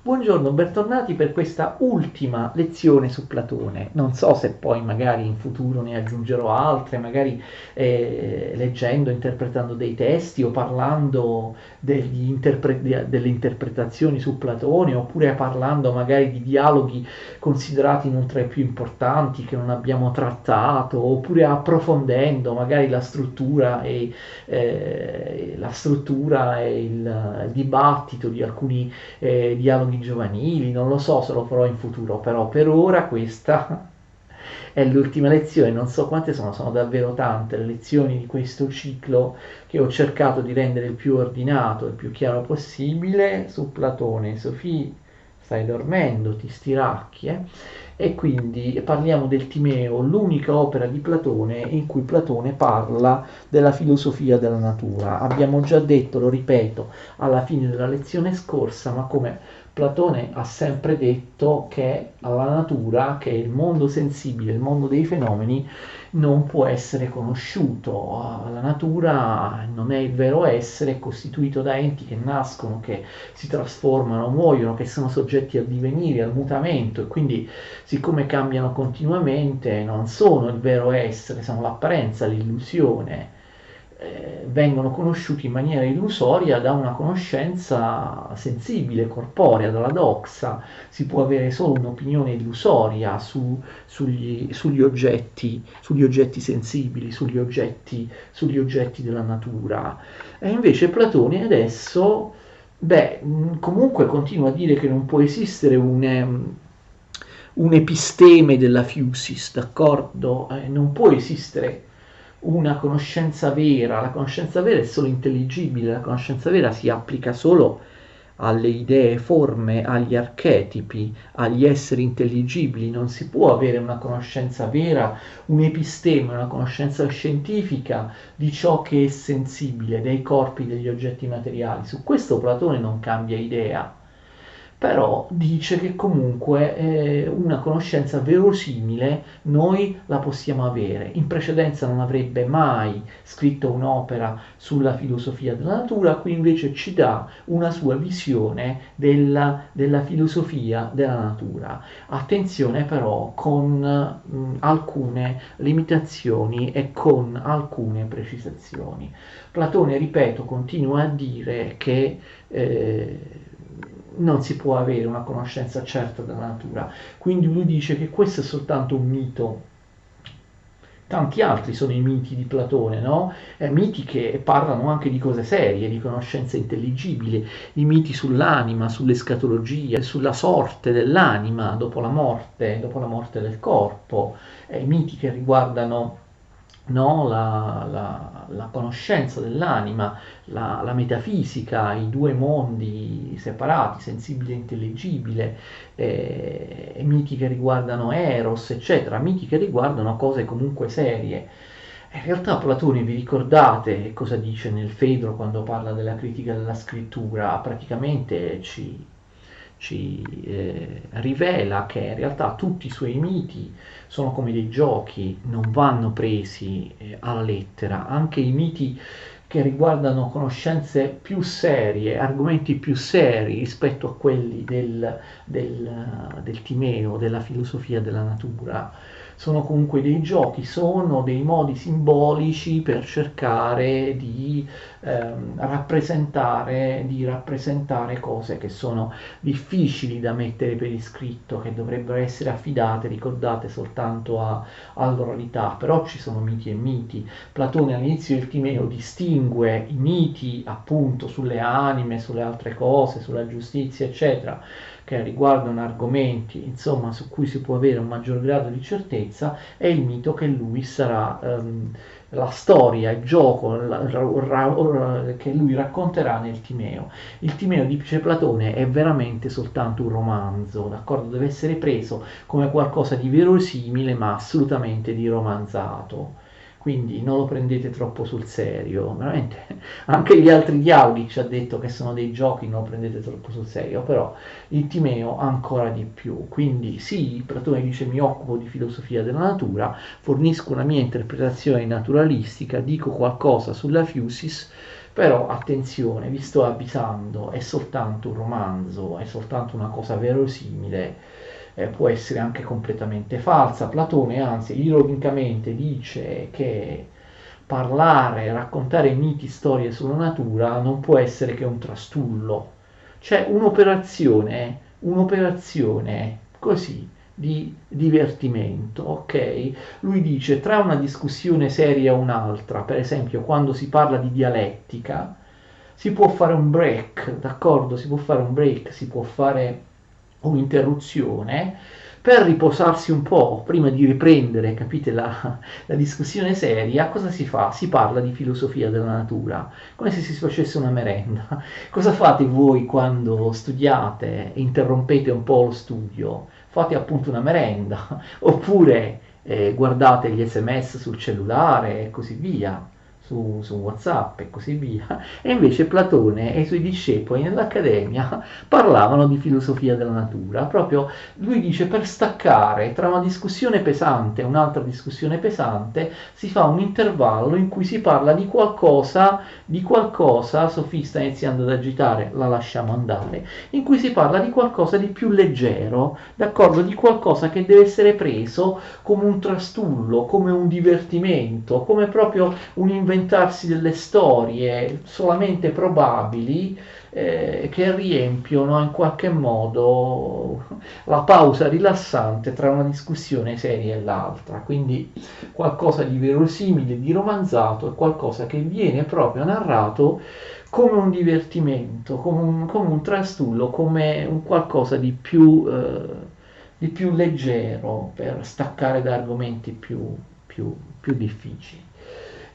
Buongiorno, bentornati per questa ultima lezione su Platone. Non so se poi magari in futuro ne aggiungerò altre, magari leggendo, interpretando dei testi o parlando delle interpretazioni su Platone, oppure parlando magari di dialoghi considerati non tra i più importanti che non abbiamo trattato, oppure approfondendo magari la struttura e il dibattito di alcuni dialoghi giovanili, non lo so se lo farò in futuro, però per ora questa è l'ultima lezione, non so quante sono davvero tante le lezioni di questo ciclo che ho cercato di rendere il più ordinato, il più chiaro possibile su Platone. Sofì, stai dormendo, ti stiracchi, E quindi parliamo del Timeo, l'unica opera di Platone in cui Platone parla della filosofia della natura. Abbiamo già detto, lo ripeto, alla fine della lezione scorsa, ma come Platone ha sempre detto che alla natura, che è il mondo sensibile, il mondo dei fenomeni, non può essere conosciuto. La natura non è il vero essere, è costituito da enti che nascono, che si trasformano, muoiono, che sono soggetti al divenire, al mutamento, e quindi siccome cambiano continuamente non sono il vero essere, sono l'apparenza, l'illusione. Vengono conosciuti in maniera illusoria da una conoscenza sensibile, corporea, dalla doxa. Si può avere solo un'opinione illusoria sugli oggetti sensibili, sugli oggetti della natura. E invece Platone adesso, comunque continua a dire che non può esistere un episteme della Fusis, d'accordo? Non può esistere una conoscenza vera, la conoscenza vera è solo intelligibile, la conoscenza vera si applica solo alle idee, forme, agli archetipi, agli esseri intelligibili. Non si può avere una conoscenza vera, un episteme, una conoscenza scientifica di ciò che è sensibile, dei corpi, degli oggetti materiali. Su questo Platone non cambia idea, però dice che comunque una conoscenza verosimile noi la possiamo avere. In precedenza non avrebbe mai scritto un'opera sulla filosofia della natura, qui invece ci dà una sua visione della filosofia della natura. Attenzione però con alcune limitazioni e con alcune precisazioni. Platone, ripeto, continua a dire che non si può avere una conoscenza certa della natura, quindi lui dice che questo è soltanto un mito. Tanti altri sono i miti di Platone, no? Miti che parlano anche di cose serie, di conoscenze intelligibili, i miti sull'anima, sull'escatologia, sulla sorte dell'anima dopo la morte del corpo, miti che riguardano, no, la conoscenza dell'anima, la metafisica, i due mondi separati, sensibile e intelligibile, miti che riguardano Eros, eccetera, miti che riguardano cose comunque serie. In realtà Platone, vi ricordate cosa dice nel Fedro quando parla della critica della scrittura? Praticamente ci rivela che in realtà tutti i suoi miti sono come dei giochi, non vanno presi alla lettera. Anche i miti che riguardano conoscenze più serie, argomenti più seri rispetto a quelli del Timeo, della filosofia della natura, sono comunque dei giochi, sono dei modi simbolici per cercare di rappresentare cose che sono difficili da mettere per iscritto, che dovrebbero essere affidate, ricordate soltanto all'oralità, però ci sono miti e miti. Platone all'inizio del Timeo distingue i miti appunto sulle anime, sulle altre cose, sulla giustizia, eccetera, che riguardano argomenti, insomma, su cui si può avere un maggior grado di certezza, e il mito che lui sarà la storia, il gioco che lui racconterà nel Timeo. Il Timeo, dice Platone, è veramente soltanto un romanzo, d'accordo? Deve essere preso come qualcosa di verosimile, ma assolutamente di romanzato. Quindi non lo prendete troppo sul serio, veramente. Anche gli altri dialoghi ci ha detto che sono dei giochi, non lo prendete troppo sul serio, però il Timeo ancora di più. Quindi sì, Platone dice mi occupo di filosofia della natura, fornisco una mia interpretazione naturalistica, dico qualcosa sulla Fusis, Però attenzione, vi sto avvisando, è soltanto un romanzo, è soltanto una cosa verosimile, può essere anche completamente falsa. Platone anzi ironicamente dice che parlare, raccontare miti, storie sulla natura non può essere che un trastullo, cioè un'operazione così di divertimento, ok? Lui dice tra una discussione seria e un'altra, per esempio quando si parla di dialettica, si può fare un break, d'accordo? Si può fare un break, si può fare un'interruzione per riposarsi un po' prima di riprendere, capite, la discussione seria. Cosa si fa? Si parla di filosofia della natura, come se si facesse una merenda. Cosa fate voi quando studiate e interrompete un po' lo studio? Fate appunto una merenda, oppure guardate gli SMS sul cellulare e così via, su WhatsApp e così via. E invece Platone e i suoi discepoli nell'Accademia parlavano di filosofia della natura. Proprio lui dice per staccare tra una discussione pesante e un'altra discussione pesante si fa un intervallo in cui si parla di qualcosa, Sofì sta iniziando ad agitare, la lasciamo andare, in cui si parla di qualcosa di più leggero, d'accordo? Di qualcosa che deve essere preso come un trastullo, come un divertimento, come proprio un inventarsi delle storie solamente probabili che riempiono in qualche modo la pausa rilassante tra una discussione seria e l'altra. Quindi qualcosa di verosimile, di romanzato, è qualcosa che viene proprio narrato come un divertimento, come un trastullo, come un qualcosa di più leggero per staccare da argomenti più difficili.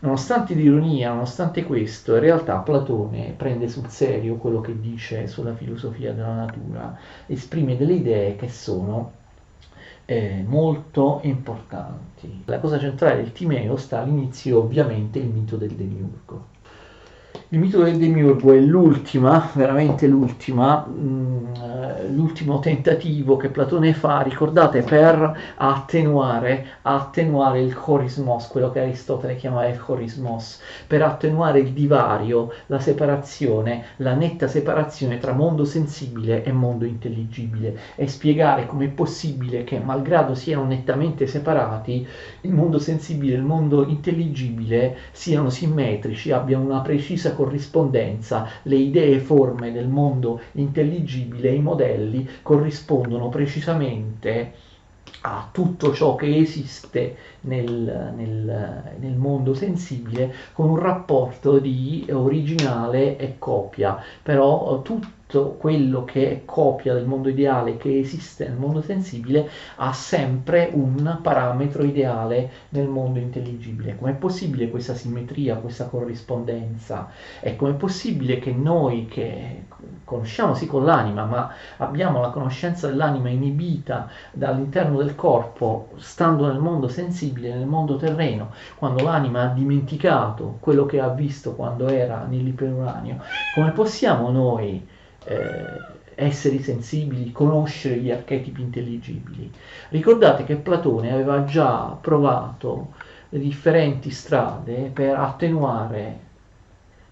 Nonostante l'ironia, nonostante questo, in realtà Platone prende sul serio quello che dice sulla filosofia della natura, esprime delle idee che sono molto importanti. La cosa centrale del Timeo sta all'inizio, ovviamente, il mito del demiurgo. Il mito del demiurgo è l'ultima, veramente l'ultima, l'ultimo tentativo che Platone fa, ricordate, per attenuare il chorismos, quello che Aristotele chiamava il chorismos, per attenuare il divario, la separazione, la netta separazione tra mondo sensibile e mondo intelligibile, e spiegare com'è possibile che, malgrado siano nettamente separati, il mondo sensibile e il mondo intelligibile siano simmetrici, abbiano una precisa corrispondenza, le idee e forme del mondo intelligibile e i modelli corrispondono precisamente a tutto ciò che esiste nel mondo sensibile, con un rapporto di originale e copia, però tutto quello che è copia del mondo ideale che esiste nel mondo sensibile ha sempre un parametro ideale nel mondo intelligibile. Com'è possibile questa simmetria, questa corrispondenza? E com'è possibile che noi che conosciamo sì con l'anima, ma abbiamo la conoscenza dell'anima inibita dall'interno del corpo, stando nel mondo sensibile, nel mondo terreno, quando l'anima ha dimenticato quello che ha visto quando era nell'iperuranio, come possiamo noi esseri sensibili, conoscere gli archetipi intelligibili? Ricordate che Platone aveva già provato le differenti strade per attenuare,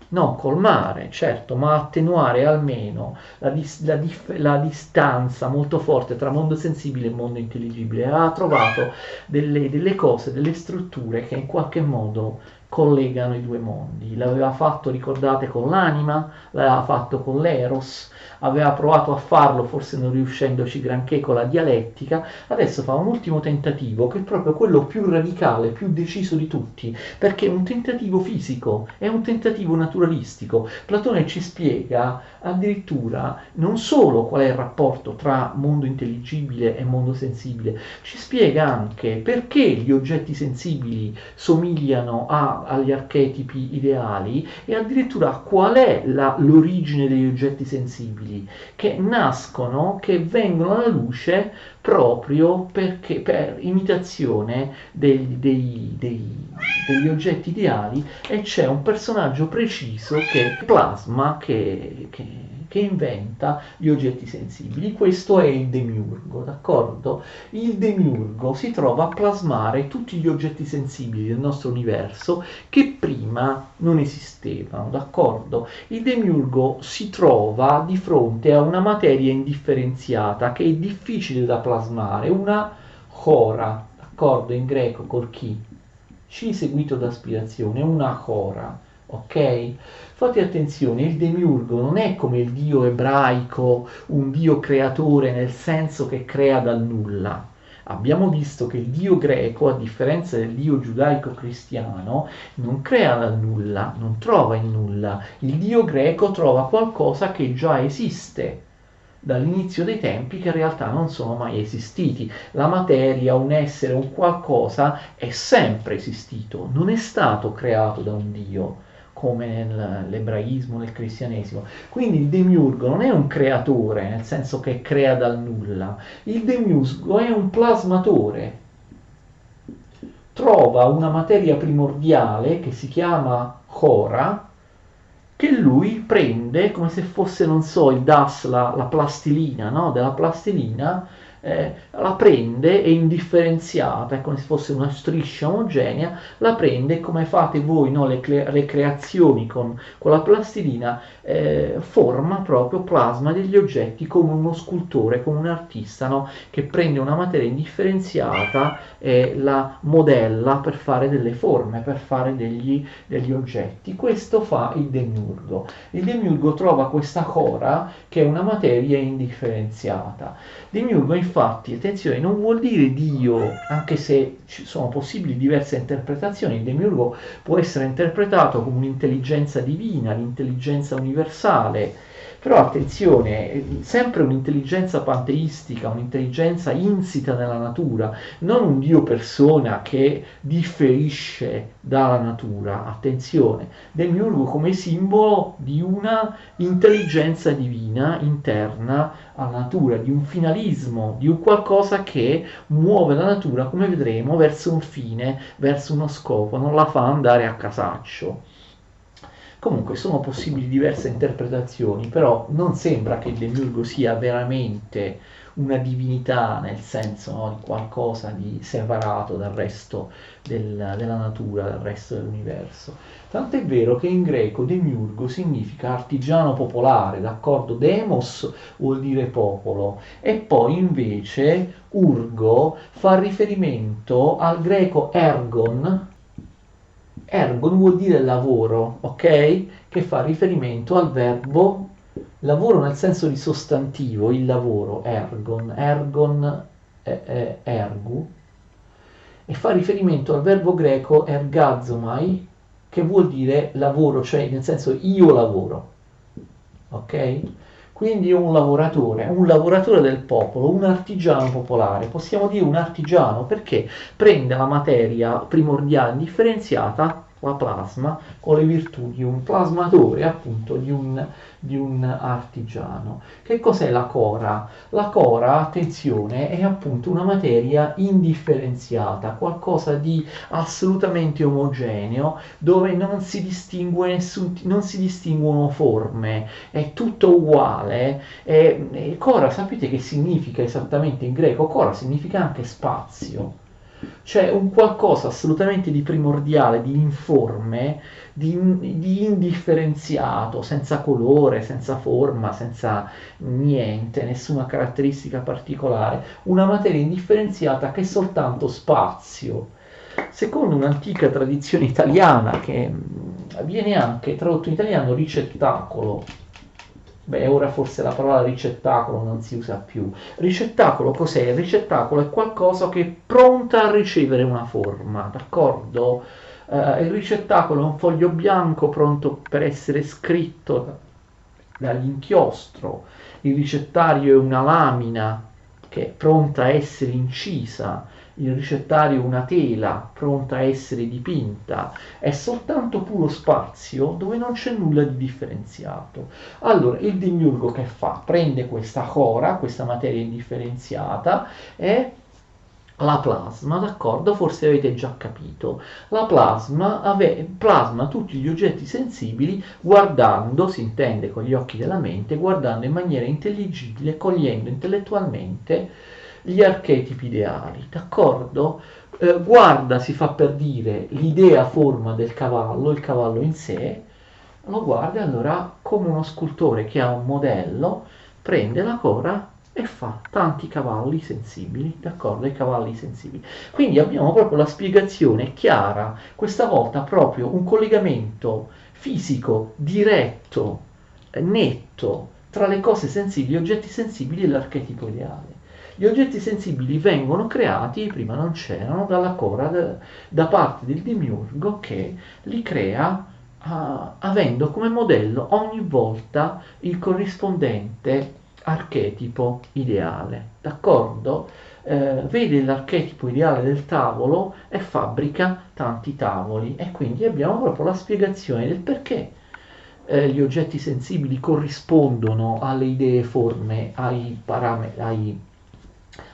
non colmare, certo, ma attenuare almeno la distanza molto forte tra mondo sensibile e mondo intelligibile. Ha trovato delle cose, delle strutture che in qualche modo collegano i due mondi. L'aveva fatto, ricordate, con l'anima, l'aveva fatto con l'eros, aveva provato a farlo, forse non riuscendoci granché, con la dialettica. Adesso fa un ultimo tentativo, che è proprio quello più radicale, più deciso di tutti, perché è un tentativo fisico, è un tentativo naturalistico. Platone ci spiega addirittura non solo qual è il rapporto tra mondo intelligibile e mondo sensibile, ci spiega anche perché gli oggetti sensibili somigliano agli archetipi ideali, e addirittura qual è l'origine degli oggetti sensibili, che nascono, che vengono alla luce proprio perché per imitazione degli oggetti ideali, e c'è un personaggio preciso che plasma, che che inventa gli oggetti sensibili. Questo è il demiurgo, d'accordo? Il demiurgo si trova a plasmare tutti gli oggetti sensibili del nostro universo che prima non esistevano, d'accordo? Il demiurgo si trova di fronte a una materia indifferenziata che è difficile da plasmare, una chora, d'accordo? In greco col chi, C seguito da aspirazione, una chora, ok? Fate attenzione, il demiurgo non è come il dio ebraico, un dio creatore nel senso che crea dal nulla. Abbiamo visto che il dio greco, a differenza del dio giudaico-cristiano, non crea dal nulla, non trova il nulla. Il dio greco trova qualcosa che già esiste dall'inizio dei tempi, che in realtà non sono mai esistiti. La materia, un essere, un qualcosa è sempre esistito, non è stato creato da un dio come nell'ebraismo, nel cristianesimo. Quindi il demiurgo non è un creatore, nel senso che crea dal nulla. Il demiurgo è un plasmatore. Trova una materia primordiale che si chiama Chora, che lui prende come se fosse, non so, il DAS, la plastilina, no? Della plastilina, la prende, è indifferenziata, è come se fosse una striscia omogenea, la prende come fate voi, no? Le creazioni con la plastilina, forma proprio, plasma degli oggetti come uno scultore, come un artista, no? Che prende una materia indifferenziata e la modella per fare delle forme, per fare degli oggetti. Questo fa il demiurgo. Il demiurgo trova questa chora che è una materia indifferenziata. Demiurgo infatti, attenzione, non vuol dire Dio, anche se ci sono possibili diverse interpretazioni. Il demiurgo può essere interpretato come un'intelligenza divina, l'intelligenza universale, però attenzione, sempre un'intelligenza panteistica, un'intelligenza insita nella natura, non un Dio persona che differisce dalla natura. Attenzione, demiurgo come simbolo di una intelligenza divina interna alla natura, di un finalismo, di un qualcosa che muove la natura, come vedremo, verso un fine, verso uno scopo, non la fa andare a casaccio. Comunque sono possibili diverse interpretazioni, però non sembra che il demiurgo sia veramente una divinità, nel senso, no, di qualcosa di separato dal resto della natura, dal resto dell'universo. Tanto è vero che in greco demiurgo significa artigiano popolare, d'accordo? Demos vuol dire popolo, e poi invece urgo fa riferimento al greco ergon. Ergon vuol dire lavoro, ok? Che fa riferimento al verbo lavoro nel senso di sostantivo, il lavoro, ergon, ergon è ergu, e fa riferimento al verbo greco ergazomai, che vuol dire lavoro, cioè nel senso io lavoro, ok? Quindi un lavoratore del popolo, un artigiano popolare, possiamo dire un artigiano perché prende la materia primordiale indifferenziata, la plasma, con le virtù di un plasmatore, appunto di un artigiano. Che cos'è la cora? La cora, attenzione, è appunto una materia indifferenziata, qualcosa di assolutamente omogeneo, dove non si distinguono forme, è tutto uguale. E cora, sapete che significa esattamente in greco? Cora significa anche spazio, cioè un qualcosa assolutamente di primordiale, di informe, di indifferenziato, senza colore, senza forma, senza niente, nessuna caratteristica particolare, una materia indifferenziata che è soltanto spazio. Secondo un'antica tradizione italiana che viene anche tradotto in italiano ricettacolo. Beh, ora forse la parola ricettacolo non si usa più. Ricettacolo cos'è? Il ricettacolo è qualcosa che è pronta a ricevere una forma, d'accordo? Il ricettacolo è un foglio bianco pronto per essere scritto dall'inchiostro. Il ricettario è una lamina che è pronta a essere incisa. Il ricettario è una tela pronta a essere dipinta, è soltanto puro spazio dove non c'è nulla di differenziato. Allora il demiurgo che fa? Prende questa cora, questa materia indifferenziata, e la plasma, d'accordo? Forse avete già capito. La plasma tutti gli oggetti sensibili guardando, si intende con gli occhi della mente, guardando in maniera intelligibile, cogliendo intellettualmente gli archetipi ideali, d'accordo? Guarda, si fa per dire, l'idea forma del cavallo, il cavallo in sé, lo guarda e allora come uno scultore che ha un modello, prende la cora e fa tanti cavalli sensibili, d'accordo? I cavalli sensibili. Quindi abbiamo proprio la spiegazione chiara, questa volta proprio un collegamento fisico, diretto, netto, tra le cose sensibili, gli oggetti sensibili e l'archetipo ideale. Gli oggetti sensibili vengono creati, prima non c'erano, dalla cora, da parte del demiurgo che li crea avendo come modello ogni volta il corrispondente archetipo ideale, d'accordo? Vede l'archetipo ideale del tavolo e fabbrica tanti tavoli e quindi abbiamo proprio la spiegazione del perché gli oggetti sensibili corrispondono alle idee forme, ai parametri,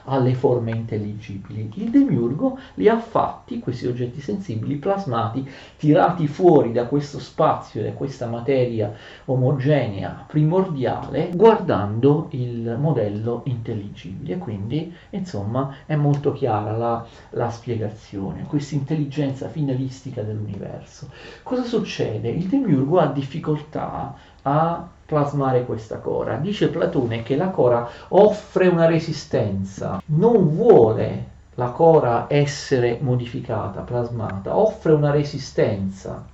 alle forme intelligibili. Il demiurgo li ha fatti, questi oggetti sensibili, plasmati, tirati fuori da questo spazio, da questa materia omogenea, primordiale, guardando il modello intelligibile. Quindi, insomma, è molto chiara la spiegazione, questa intelligenza finalistica dell'universo. Cosa succede? Il demiurgo ha difficoltà a plasmare questa cora. Dice Platone che la cora offre una resistenza, non vuole la cora essere modificata, plasmata, offre una resistenza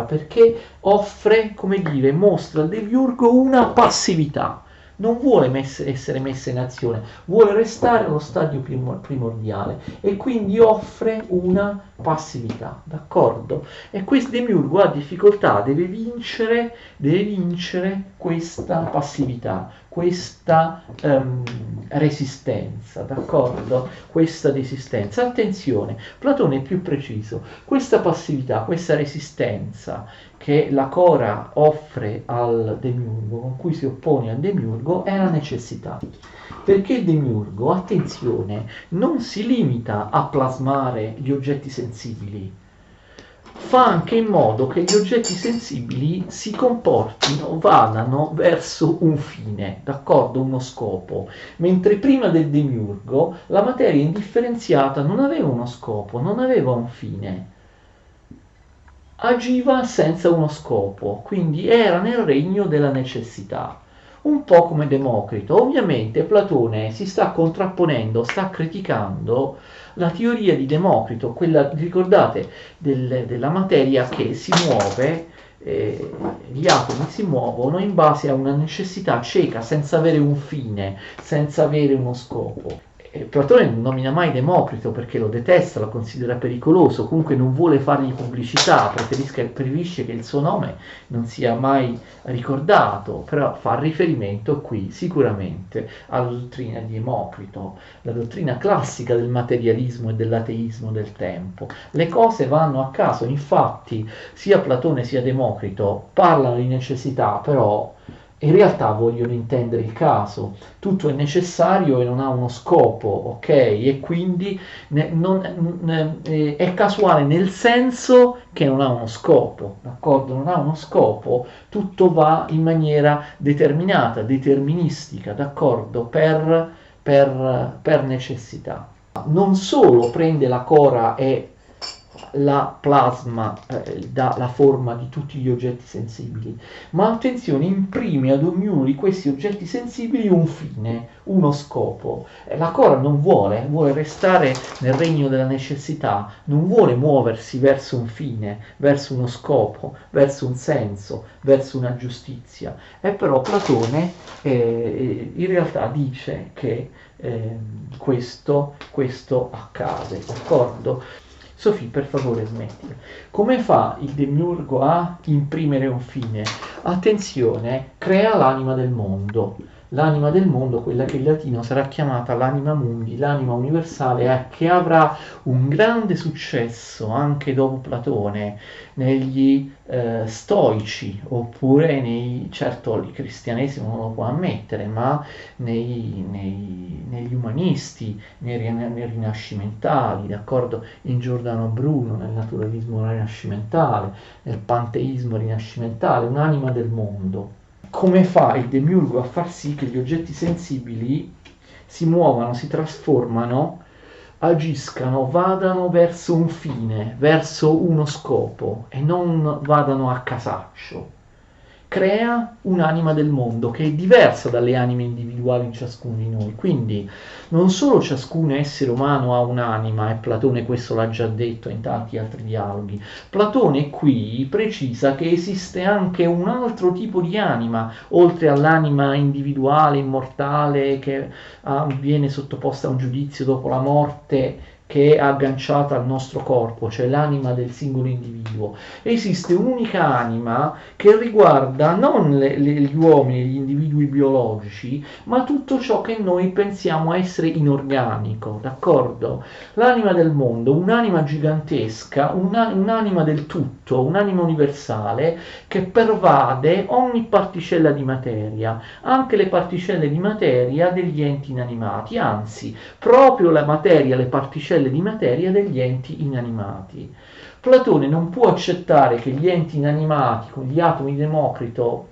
perché offre, come dire, mostra al demiurgo una passività. Non vuole essere messa in azione, vuole restare allo stadio primordiale e quindi offre una passività, d'accordo? E questo demiurgo ha difficoltà, deve vincere questa passività, questa resistenza, d'accordo? Questa resistenza. Attenzione, Platone è più preciso, questa passività, questa resistenza che la cora offre al demiurgo, con cui si oppone al demiurgo, è la necessità. Perché il demiurgo, attenzione, non si limita a plasmare gli oggetti sensibili, fa anche in modo che gli oggetti sensibili si comportino, vadano verso un fine, d'accordo? Uno scopo. Mentre prima del demiurgo la materia indifferenziata non aveva uno scopo, non aveva un fine. Agiva senza uno scopo, quindi era nel regno della necessità. Un po' come Democrito. Ovviamente Platone si sta contrapponendo, sta criticando la teoria di Democrito, quella, ricordate, della materia che si muove, gli atomi si muovono in base a una necessità cieca, senza avere un fine, senza avere uno scopo. Platone non nomina mai Democrito perché lo detesta, lo considera pericoloso, comunque non vuole fargli pubblicità, preferisce che il suo nome non sia mai ricordato, però fa riferimento qui sicuramente alla dottrina di Democrito, la dottrina classica del materialismo e dell'ateismo del tempo. Le cose vanno a caso, infatti sia Platone sia Democrito parlano di necessità, però in realtà vogliono intendere il caso, tutto è necessario e non ha uno scopo, ok? E quindi è casuale nel senso che non ha uno scopo, d'accordo? Non ha uno scopo, tutto va in maniera determinata, deterministica, d'accordo? Per necessità. Non solo prende la cora e la plasma dà la forma di tutti gli oggetti sensibili, ma attenzione, imprime ad ognuno di questi oggetti sensibili un fine, uno scopo. La cora non vuole restare nel regno della necessità, non vuole muoversi verso un fine, verso uno scopo, verso un senso, verso una giustizia. E però Platone in realtà dice che questo accade, d'accordo? Sofì, per favore smettila. Come fa il demiurgo a imprimere un fine? Attenzione, crea l'anima del mondo. l'anima del mondo, quella che in latino sarà chiamata l'anima mundi, l'anima universale, che avrà un grande successo anche dopo Platone negli stoici, oppure certo il cristianesimo non lo può ammettere, ma negli umanisti, nei rinascimentali, d'accordo? In Giordano Bruno, nel naturalismo rinascimentale, nel panteismo rinascimentale, un'anima del mondo. Come fa il demiurgo a far sì che gli oggetti sensibili si muovano, si trasformano, agiscano, vadano verso un fine, verso uno scopo e non vadano a casaccio? Crea un'anima del mondo che è diversa dalle anime individuali in ciascuno di noi. Quindi non solo ciascun essere umano ha un'anima, e Platone questo l'ha già detto in tanti altri dialoghi, Platone qui precisa che esiste anche un altro tipo di anima, oltre all'anima individuale, immortale, che viene sottoposta a un giudizio dopo la morte, che è agganciata al nostro corpo, cioè l'anima del singolo individuo. Esiste un'unica anima che riguarda non gli uomini, gli individui biologici, ma tutto ciò che noi pensiamo essere inorganico, d'accordo? L'anima del mondo, un'anima gigantesca, un'anima del tutto, un'anima universale che pervade ogni particella di materia, anche le particelle di materia degli enti inanimati, anzi, proprio la materia, le particelle di materia degli enti inanimati. Platone non può accettare che gli enti inanimati, con gli atomi di Democrito,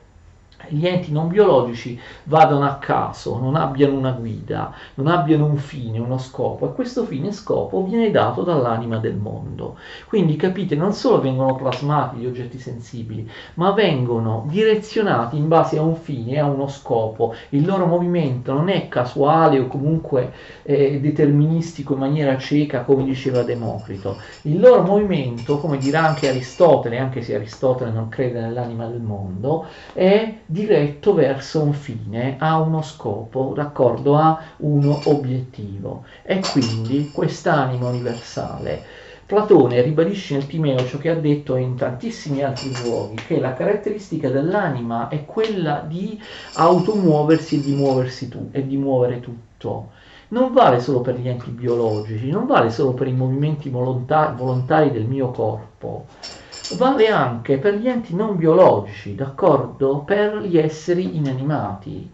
gli enti non biologici vadano a caso, non abbiano una guida, non abbiano un fine, uno scopo, e questo fine e scopo viene dato dall'anima del mondo. Quindi capite, non solo vengono plasmati gli oggetti sensibili, ma vengono direzionati in base a un fine e a uno scopo. Il loro movimento non è casuale o comunque deterministico in maniera cieca, come diceva Democrito. Il loro movimento, come dirà anche Aristotele, anche se Aristotele non crede nell'anima del mondo, è diretto verso un fine, a uno scopo, d'accordo, a uno obiettivo. E quindi quest'anima universale. Platone ribadisce nel Timeo ciò che ha detto in tantissimi altri luoghi, che la caratteristica dell'anima è quella di automuoversi e di muoversi tu, e di muovere tutto. Non vale solo per gli enti biologici, non vale solo per i movimenti volontari del mio corpo, vale anche per gli enti non biologici, d'accordo? Per gli esseri inanimati,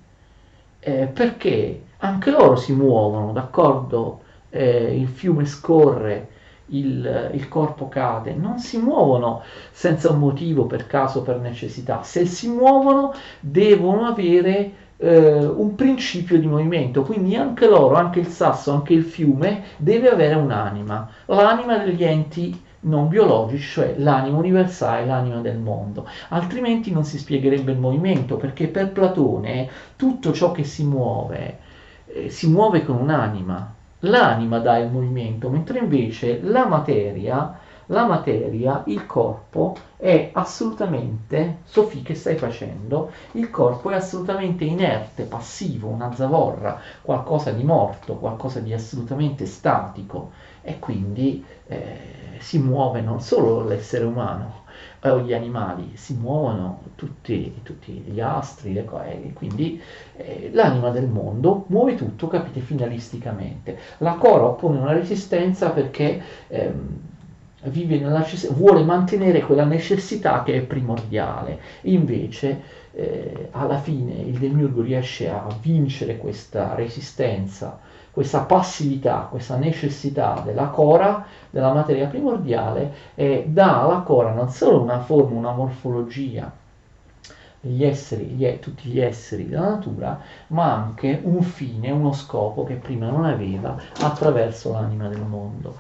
perché anche loro si muovono, d'accordo? Il fiume scorre, il corpo cade, non si muovono senza un motivo, per caso, per necessità. Se si muovono devono avere un principio di movimento, quindi anche loro, anche il sasso, anche il fiume deve avere un'anima, l'anima degli enti non biologici, cioè l'anima universale, l'anima del mondo. Altrimenti non si spiegherebbe il movimento, perché per Platone tutto ciò che si muove con un'anima. L'anima dà il movimento, mentre invece la materia, il corpo è assolutamente, Sofì, che stai facendo? Il corpo è assolutamente inerte, passivo, una zavorra, qualcosa di morto, qualcosa di assolutamente statico, e quindi si muove non solo l'essere umano o gli animali, si muovono tutti gli astri, le cose, quindi l'anima del mondo muove tutto, capite, finalisticamente. La Cora oppone una resistenza perché vive vuole mantenere quella necessità che è primordiale. Invece alla fine il demiurgo riesce a vincere questa resistenza, questa passività, questa necessità della Cora, della materia primordiale, e dà alla Cora non solo una forma, una morfologia, tutti gli esseri della natura, ma anche un fine, uno scopo che prima non aveva, attraverso l'anima del mondo.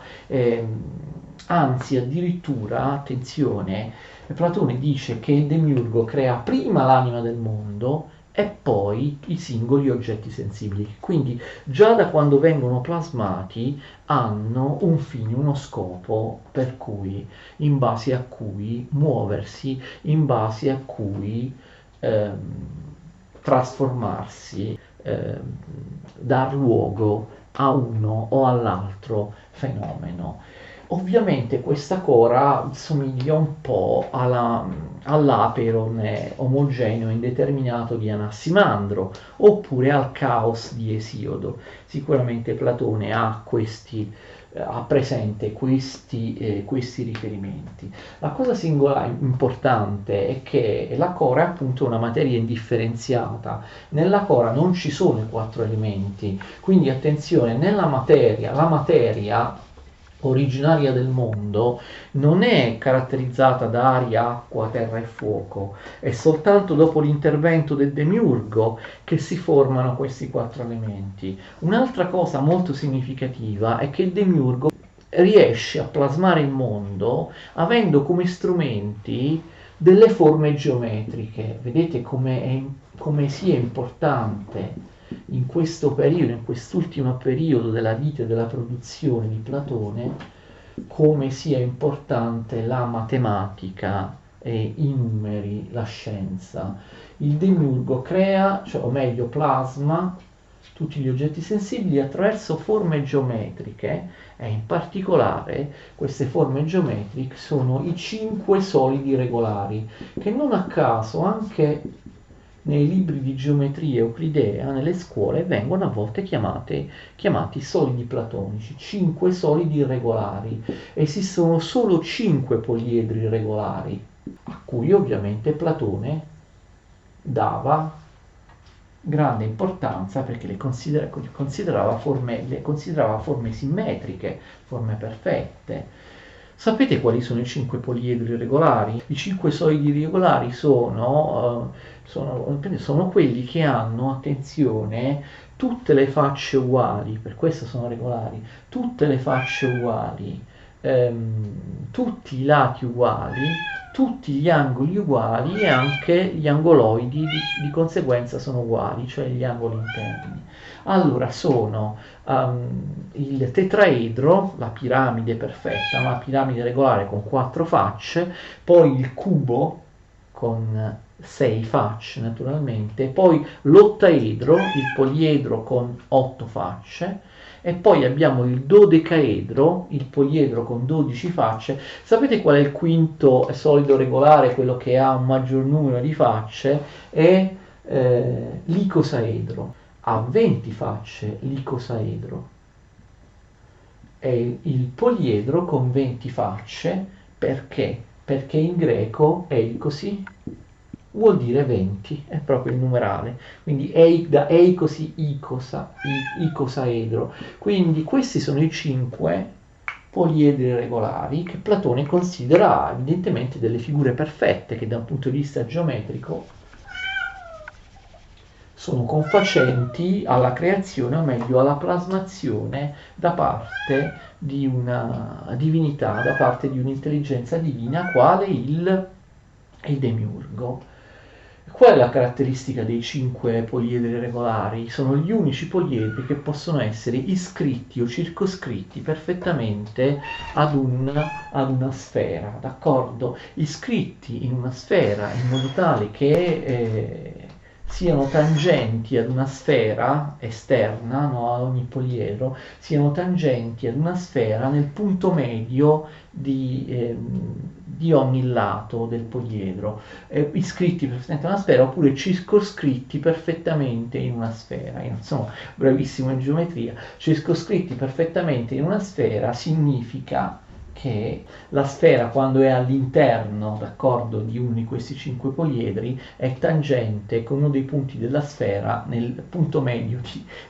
Anzi, addirittura, attenzione, Platone dice che il demiurgo crea prima l'anima del mondo e poi i singoli oggetti sensibili. Quindi già da quando vengono plasmati hanno un fine, uno scopo per cui, in base a cui muoversi, in base a cui ehm, trasformarsi, dar luogo a uno o all'altro fenomeno. Ovviamente questa cora somiglia un po' all'Aperon omogeneo indeterminato di Anassimandro oppure al Caos di Esiodo. Sicuramente Platone ha presente questi riferimenti. La cosa singolare, importante, è che la cora è appunto una materia indifferenziata. Nella cora non ci sono i quattro elementi, quindi attenzione, nella materia, la materia originaria del mondo non è caratterizzata da aria, acqua, terra e fuoco, è soltanto dopo l'intervento del demiurgo che si formano questi quattro elementi. Un'altra cosa molto significativa è che il demiurgo riesce a plasmare il mondo avendo come strumenti delle forme geometriche. Vedete come sia importante in questo periodo, in quest'ultimo periodo della vita e della produzione di Platone, come sia importante la matematica e i numeri, la scienza. Il demiurgo crea, cioè, o meglio plasma, tutti gli oggetti sensibili attraverso forme geometriche e in particolare queste forme geometriche sono i cinque solidi regolari, che non a caso anche nei libri di geometria euclidea, nelle scuole, vengono a volte chiamati solidi platonici, cinque solidi regolari. Esistono solo cinque poliedri regolari, a cui ovviamente Platone dava grande importanza perché le considerava forme simmetriche, forme perfette. Sapete quali sono i cinque poliedri regolari? I cinque solidi regolari sono quelli che hanno, attenzione, tutte le facce uguali, per questo sono regolari, tutte le facce uguali, tutti i lati uguali, tutti gli angoli uguali e anche gli angoloidi di conseguenza sono uguali, cioè gli angoli interni. Allora sono il tetraedro, la piramide perfetta, una piramide regolare con quattro facce, poi il cubo con 6 facce naturalmente, poi l'ottaedro, il poliedro con 8 facce, e poi abbiamo il dodecaedro, il poliedro con 12 facce. Sapete qual è il quinto solido regolare, quello che ha un maggior numero di facce? È l'icosaedro, ha 20 facce l'icosaedro. È il poliedro con 20 facce, perché? Perché in greco eicosi vuol dire 20, è proprio il numerale, quindi da eicosi icosaedro. Quindi questi sono i 5 poliedri regolari che Platone considera evidentemente delle figure perfette che da un punto di vista geometrico sono confacenti alla creazione, o meglio alla plasmazione da parte di una divinità, da parte di un'intelligenza divina quale il demiurgo. Qual è la caratteristica dei 5 poliedri regolari? Sono gli unici poliedri che possono essere iscritti o circoscritti perfettamente ad una sfera, d'accordo? Iscritti in una sfera in modo tale che siano tangenti ad una sfera esterna, no, a ogni poliedro, siano tangenti ad una sfera nel punto medio di ogni lato del poliedro, iscritti perfettamente in una sfera oppure circoscritti perfettamente in una sfera. Io non sono bravissimo in geometria, circoscritti perfettamente in una sfera significa che la sfera, quando è all'interno, d'accordo, di uno di questi 5 poliedri, è tangente con uno dei punti della sfera nel punto medio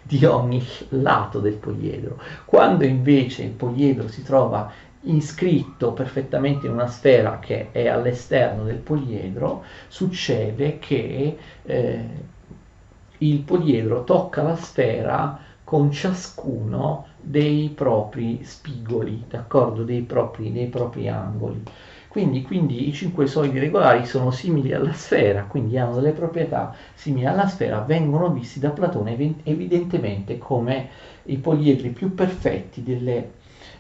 di ogni lato del poliedro. Quando invece il poliedro si trova iscritto perfettamente in una sfera che è all'esterno del poliedro, succede che il poliedro tocca la sfera con ciascuno dei propri spigoli, d'accordo? Dei propri angoli. Quindi i 5 solidi regolari sono simili alla sfera, quindi hanno delle proprietà simili alla sfera, vengono visti da Platone evidentemente come i poliedri più perfetti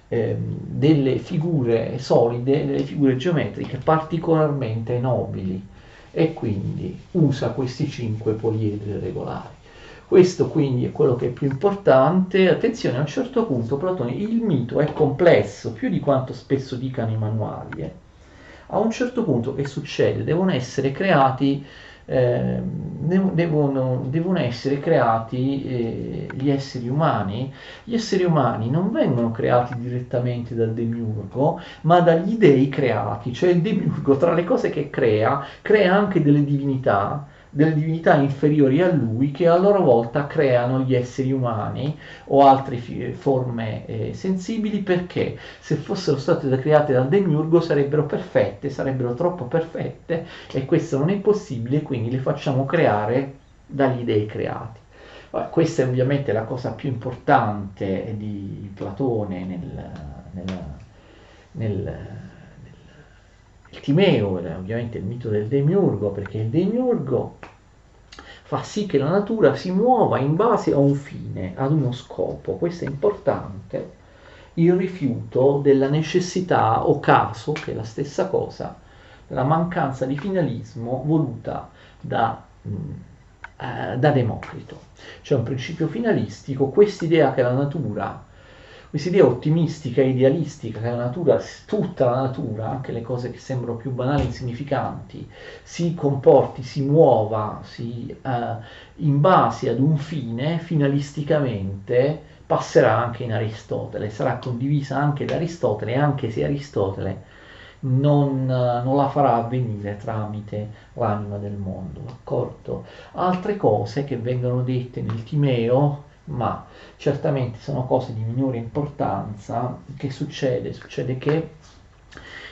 delle figure solide, delle figure geometriche particolarmente nobili, e quindi usa questi 5 poliedri regolari. Questo quindi è quello che è più importante. Attenzione, a un certo punto Platone, il mito è complesso, più di quanto spesso dicano i manuali. A un certo punto che succede? Devono essere creati, devono essere creati gli esseri umani. Gli esseri umani non vengono creati direttamente dal demiurgo, ma dagli dei creati, cioè il demiurgo tra le cose che crea anche delle divinità inferiori a lui che a loro volta creano gli esseri umani o altre forme sensibili, perché se fossero state create dal demiurgo sarebbero perfette, sarebbero troppo perfette e questo non è possibile, quindi le facciamo creare dagli dei creati. Questa è ovviamente la cosa più importante di Platone nel, nel il Timeo, ovviamente il mito del demiurgo, perché il demiurgo fa sì che la natura si muova in base a un fine, ad uno scopo. Questo è importante. Il rifiuto della necessità o caso, che è la stessa cosa, la mancanza di finalismo voluta da Democrito. C'è un principio finalistico, quest'idea ottimistica e idealistica che la natura, tutta la natura, anche le cose che sembrano più banali e insignificanti, si comporti, si muova, in base ad un fine, finalisticamente, passerà anche in Aristotele, sarà condivisa anche da Aristotele, anche se Aristotele non la farà avvenire tramite l'anima del mondo, d'accordo? Altre cose che vengono dette nel Timeo, ma certamente sono cose di minore importanza. Che succede? Succede che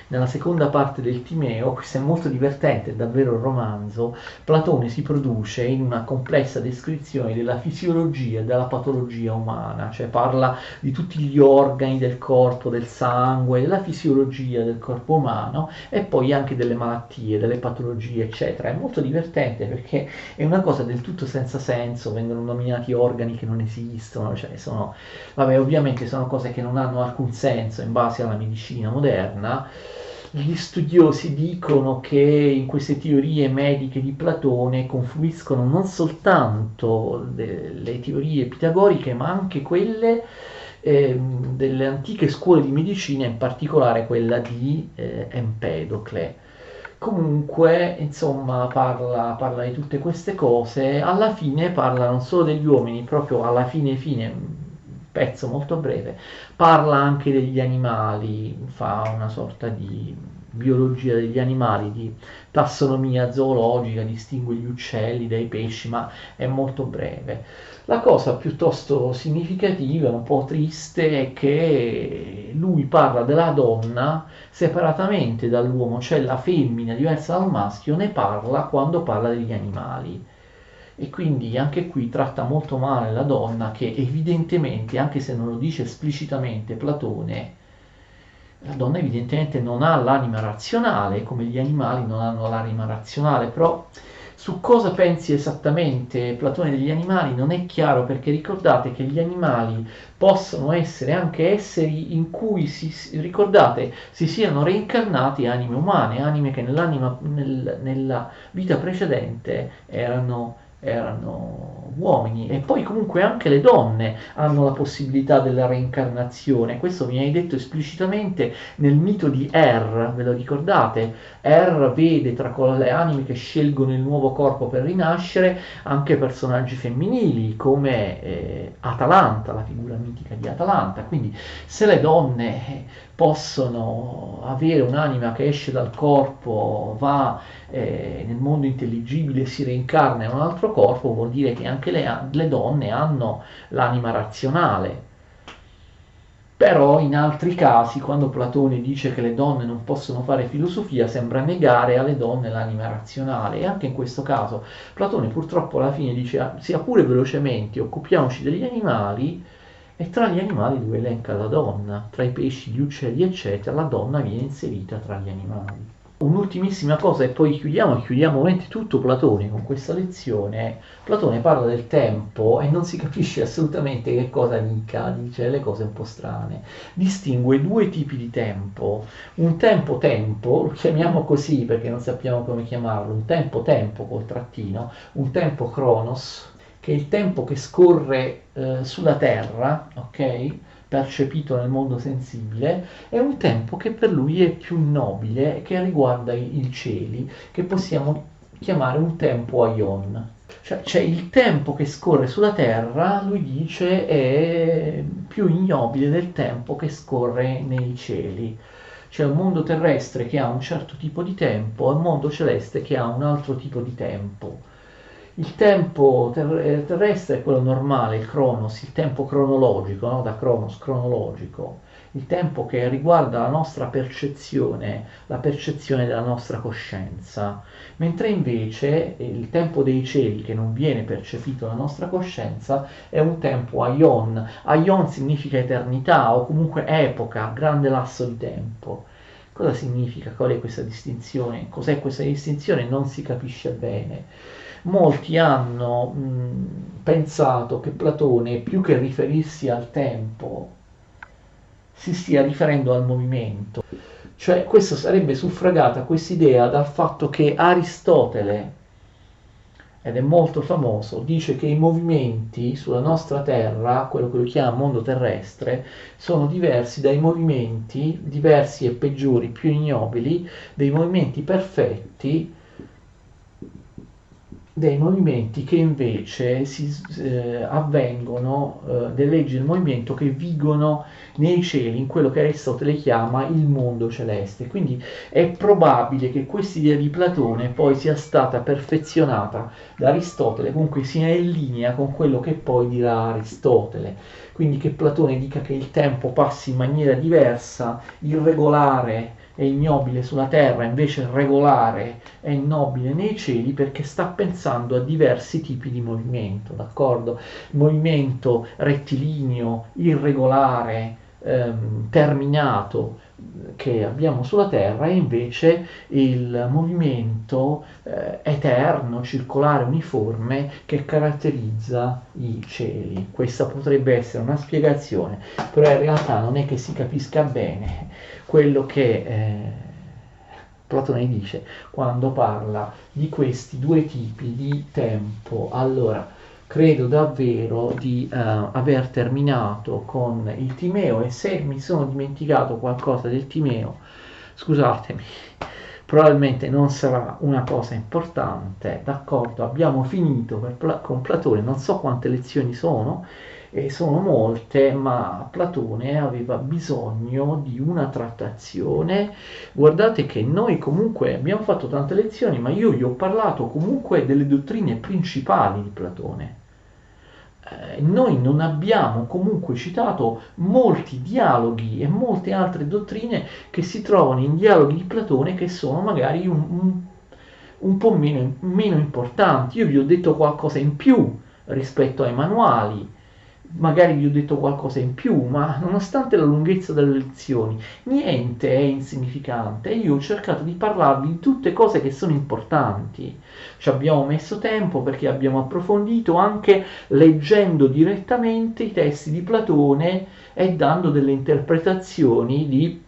nella seconda parte del Timeo, questo è molto divertente, è davvero un romanzo, Platone si produce in una complessa descrizione della fisiologia e della patologia umana, cioè parla di tutti gli organi del corpo, del sangue, della fisiologia del corpo umano e poi anche delle malattie, delle patologie, eccetera. È molto divertente perché è una cosa del tutto senza senso, vengono nominati organi che non esistono, cioè vabbè, ovviamente sono cose che non hanno alcun senso in base alla medicina moderna. Gli studiosi dicono che in queste teorie mediche di Platone confluiscono non soltanto le teorie pitagoriche, ma anche quelle delle antiche scuole di medicina, in particolare quella di Empedocle. Comunque, insomma, parla di tutte queste cose, alla fine parla non solo degli uomini, proprio alla fine, un pezzo molto breve, parla anche degli animali, fa una sorta di biologia degli animali, di tassonomia zoologica, distingue gli uccelli dai pesci, ma è molto breve. La cosa piuttosto significativa, un po' triste, è che lui parla della donna separatamente dall'uomo, cioè la femmina diversa dal maschio ne parla quando parla degli animali. E quindi anche qui tratta molto male la donna, che evidentemente, anche se non lo dice esplicitamente Platone, la donna evidentemente non ha l'anima razionale, come gli animali non hanno l'anima razionale, però su cosa pensi esattamente Platone degli animali non è chiaro, perché ricordate che gli animali possono essere anche esseri in cui ricordate, si siano reincarnati anime umane, anime che nella vita precedente erano uomini, e poi comunque anche le donne hanno la possibilità della reincarnazione. Questo viene detto esplicitamente nel mito di ve lo ricordate? Vede tra le anime che scelgono il nuovo corpo per rinascere anche personaggi femminili come Atalanta, la figura mitica di Atalanta. Quindi se le donne possono avere un'anima che esce dal corpo, va nel mondo intelligibile, si reincarna in un altro corpo, vuol dire che anche le donne hanno l'anima razionale. Però in altri casi, quando Platone dice che le donne non possono fare filosofia, sembra negare alle donne l'anima razionale, e anche in questo caso Platone purtroppo alla fine dice, sia pure velocemente, occupiamoci degli animali, e tra gli animali lui elenca la donna, tra i pesci, gli uccelli eccetera, la donna viene inserita tra gli animali. Un'ultimissima cosa e poi chiudiamo veramente tutto Platone con questa lezione. Platone parla del tempo e non si capisce assolutamente che cosa dice le cose un po' strane. Distingue due tipi di tempo, un tempo, lo chiamiamo così perché non sappiamo come chiamarlo, un tempo col trattino, un tempo Chronos, che il tempo che scorre sulla Terra, ok? Percepito nel mondo sensibile, è un tempo che per lui è più nobile, che riguarda i cieli, che possiamo chiamare un tempo aion. Cioè c'è il tempo che scorre sulla Terra, lui dice, è più ignobile del tempo che scorre nei cieli. C'è un mondo terrestre che ha un certo tipo di tempo e un mondo celeste che ha un altro tipo di tempo. Il tempo terrestre è quello normale, il cronos, il tempo cronologico, no? Da cronos, cronologico, il tempo che riguarda la nostra percezione, la percezione della nostra coscienza, mentre invece il tempo dei cieli che non viene percepito dalla nostra coscienza è un tempo aion. Aion significa eternità o comunque epoca, grande lasso di tempo. Cosa significa? Qual è questa distinzione? Cos'è questa distinzione? Non si capisce bene. Molti hanno pensato che Platone, più che riferirsi al tempo, si stia riferendo al movimento. Cioè, questo sarebbe suffragata quest'idea dal fatto che Aristotele, ed è molto famoso, dice che i movimenti sulla nostra Terra, quello che lui chiama mondo terrestre, sono diversi dai movimenti, diversi e peggiori, più ignobili, dei movimenti perfetti, dei movimenti che invece avvengono, delle leggi del movimento che vigono nei cieli, in quello che Aristotele chiama il mondo celeste. Quindi è probabile che quest'idea di Platone poi sia stata perfezionata da Aristotele, comunque sia in linea con quello che poi dirà Aristotele. Quindi che Platone dica che il tempo passi in maniera diversa, irregolare e ignobile sulla terra, invece regolare e ignobile nei cieli, perché sta pensando a diversi tipi di movimento, d'accordo? Movimento rettilineo, irregolare, terminato che abbiamo sulla Terra, e invece il movimento eterno, circolare, uniforme che caratterizza i cieli. Questa potrebbe essere una spiegazione, però in realtà non è che si capisca bene quello che Platone dice quando parla di questi due tipi di tempo. Allora, credo davvero di aver terminato con il Timeo, e se mi sono dimenticato qualcosa del Timeo, scusatemi, probabilmente non sarà una cosa importante, d'accordo? Abbiamo finito con Platone, non so quante lezioni sono, e sono molte, ma Platone aveva bisogno di una trattazione. Guardate che noi comunque abbiamo fatto tante lezioni, ma io vi ho parlato comunque delle dottrine principali di Platone. Noi non abbiamo comunque citato molti dialoghi e molte altre dottrine che si trovano in dialoghi di Platone, che sono magari un po' meno importanti. Io vi ho detto qualcosa in più rispetto ai manuali, magari vi ho detto qualcosa in più, ma nonostante la lunghezza delle lezioni, niente è insignificante. Io ho cercato di parlarvi di tutte cose che sono importanti. Ci abbiamo messo tempo perché abbiamo approfondito, anche leggendo direttamente i testi di Platone e dando delle interpretazioni di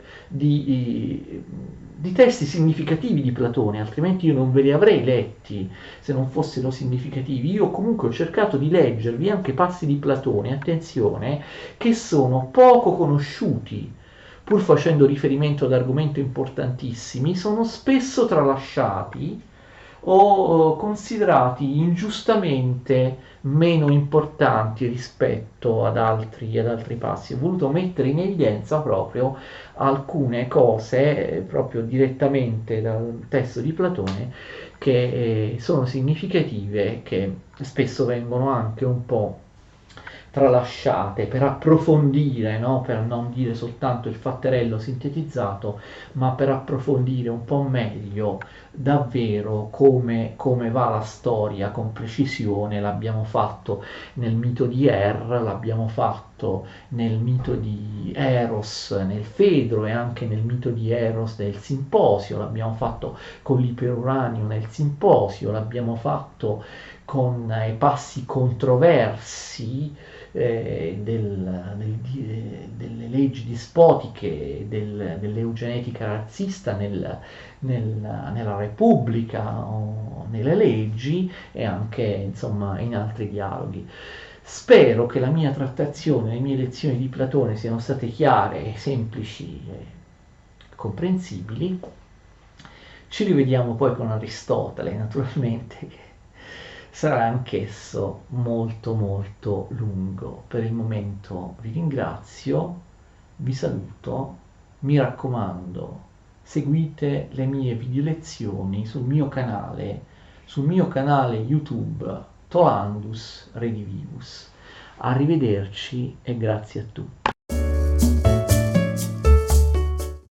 testi significativi di Platone, altrimenti io non ve li avrei letti se non fossero significativi. Io comunque ho cercato di leggervi anche passi di Platone, attenzione, che sono poco conosciuti, pur facendo riferimento ad argomenti importantissimi, sono spesso tralasciati o considerati ingiustamente meno importanti rispetto ad altri passi. Ho voluto mettere in evidenza proprio alcune cose, proprio direttamente dal testo di Platone, che sono significative, che spesso vengono anche un po' tralasciate per approfondire, no? Per non dire soltanto il fatterello sintetizzato, ma per approfondire un po' meglio davvero come va la storia con precisione. L'abbiamo fatto nel mito di l'abbiamo fatto nel mito di Eros nel Fedro, e anche nel mito di Eros del Simposio, l'abbiamo fatto con l'Iperuranio nel Simposio, l'abbiamo fatto con i passi controversi delle leggi dispotiche, dell'eugenetica razzista nella Repubblica o nelle leggi e anche insomma in altri dialoghi. Spero che la mia trattazione, le mie lezioni di Platone siano state chiare, semplici e comprensibili. Ci rivediamo poi con Aristotele, naturalmente, che sarà anch'esso molto molto lungo. Per il momento vi ringrazio, vi saluto, mi raccomando, seguite le mie video lezioni sul mio canale YouTube Tolandus Redivivus. Arrivederci e grazie a tutti.